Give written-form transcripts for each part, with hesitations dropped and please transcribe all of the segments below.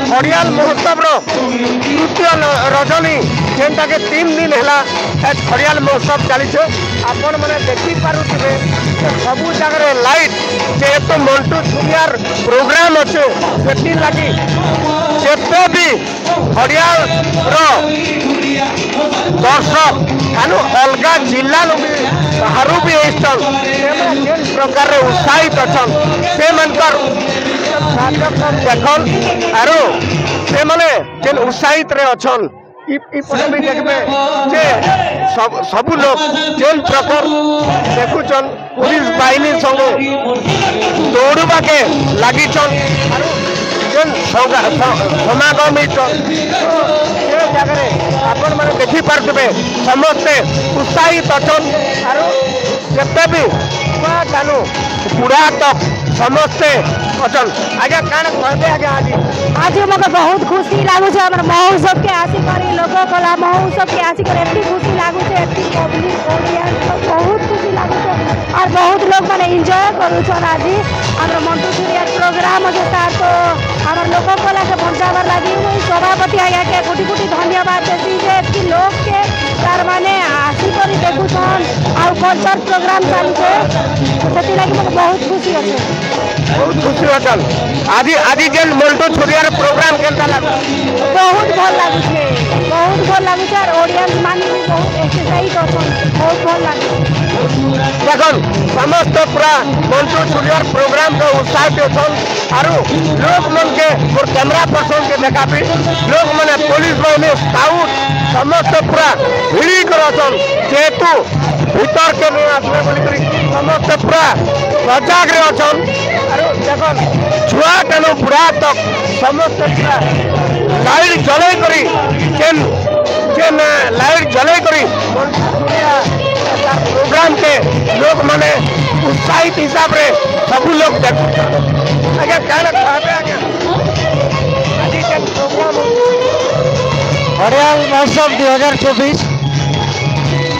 खड़ियाल महोत्सव तृतीय रजनी जेनटा के 3 दिन है खड़ियाल महोत्सव चली आपण मैंने देखिपे सबू जगह लाइट जेहेतु मंटू छुरियार प्रोग्राम अच्छे से लगी जिते भी खड़ियाल दर्शक थानू अलग जिला भी बाहर भी जिन प्रकार उत्साहित अच्छा से देखल आरो से माने जेन उत्साहित रे अच्छन इपटे भी देखबे जे सब लोग जेन प्रकार देखुचन पुलिस बाहिनी संगे दौड़वा के लागिचन आरो जेन समागम से जगह आपण मैंने देखी पारे समस्ते उत्साहित अच्छन आरो जिते भी जानू बुढ़ा तक समस्ते अच्छन आज्ञा काण कहते आज्ञा आज मत बहुत खुशी लगुच महोत्सव के आसिक लोक कला महोत्सव के आसिक खुशी लगुच पब्लिक बहुत खुशी लगुच और बहुत लोग मैंने एंजॉय करुचन आज आम मंटू छुरियार प्रोग्राम अच्छे तार तो आम लोक कला के बचावर लगी मुझे सभापति आज्ञा के कोटि कोटि धन्यवाद देती जे लोग के तार माने आसिक देखुन आउ कल्चर प्रोग्राम चलते से लगी मतलब बहुत खुशी अच्छे बहुत खुशी अच्छन आज आज जेन मंटू छुरियार प्रोग्राम केनता लागो बहुत भल लागुछे बहुत भल लागुछे और ऑडियंस माने भी बहुत एक्सरसाइज अच्छन बहुत भल लागुछे देखन समस्त पूरा मंटू छुरियार प्रोग्राम को उत्साहित अच्छन आरो लोग मन के और कैमरा पर्सन के देखाबी लोग माने पुलिस बाहिनी स्काउट समस्त पूरा भिड़ी कर अच्छन जेतु भीतर के नहीं आसबे बोली करी समस्त पूरा सजाग रे अच्छन आरो देखन छुआ टेनु बुढ़ा तक समस्त पूरा लाइट जले करी जेन जेन लाइट जले करी प्रोग्राम के लोग माने उत्साहित हिसाब रे सब लोग देख आगे क्या कहबे आगे आज के प्रोग्राम खड़ियाल महोत्सव 2024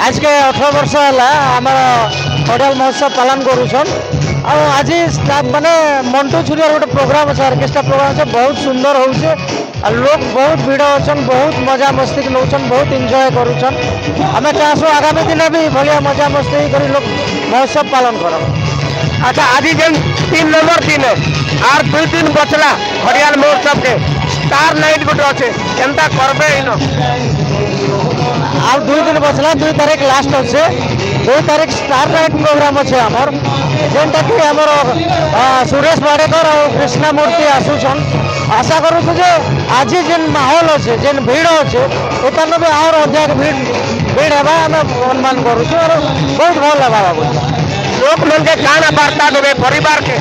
आज के 18 वर्ष है आम खड़ियाल महोत्सव पालन करुछन आज माने मंटू छुरियार गोटे प्रोग्राम अच्छे ऑर्केस्ट्रा प्रोग्राम अच्छे बहुत सुंदर होउछे और लोग बहुत भीड़ अच्छन बहुत मजा मस्ती नौचन बहुत एंजॉय करुछन आम चाहूँ आगामी दिन भी भाया मजा मस्ती कर लोग महोत्सव पालन कर। अच्छा आज जेन 3 नंबर दिन है और 2 दिन बचला खड़ियाल महोत्सव के स्टार नाइट गोटे अच्छे केनता करबे इन और 2 दिन बचला 2 तारीख लास्ट अच्छे 2 तारीख स्टार नाइट प्रोग्राम अच्छे आमर जेनटा कि आमर सुरेश वाडेकर और कृष्णा मूर्ति आसुछन आशा करूँ जे आज जेन माहौल अच्छे जेन भीड़ अच्छे एतन भी और अधिक भीड़ है अनुमान करूँ और बहुत भल है बाबू लोक मन के काना वार्ता देवे परिवार के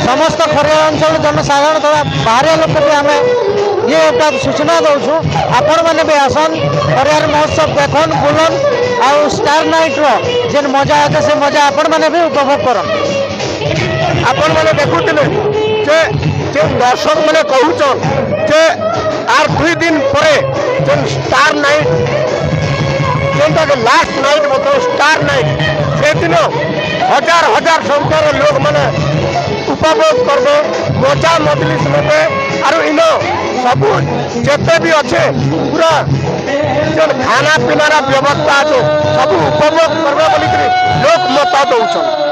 समस्त खड़ियाल अंचल जनसाधारण तथा बाहर लोक भी आम ये सूचना दौचु आपण मैंने भी आसन खड़ियाल महोत्सव देखन बुलन आउ स्टार नाइट जेन मजा है से मजा आपण मैंने भी उपभोग करन आपण मैंने देखुले जे जे दर्शक मैंने कहूचन जे आर 2 दिन परे जेन स्टार नाइट जेनटा के लास्ट नाइट मतलब स्टार नाइट से दिन हजार हजार संख्यार लोग मैंने उपभोग करबे मजा मजलिस लेबे और इन सब जिते भी अच्छे पूरा खाना पीनार व्यवस्था अच्छे सब उपभोग करबे बोलिक लोग मत दौन।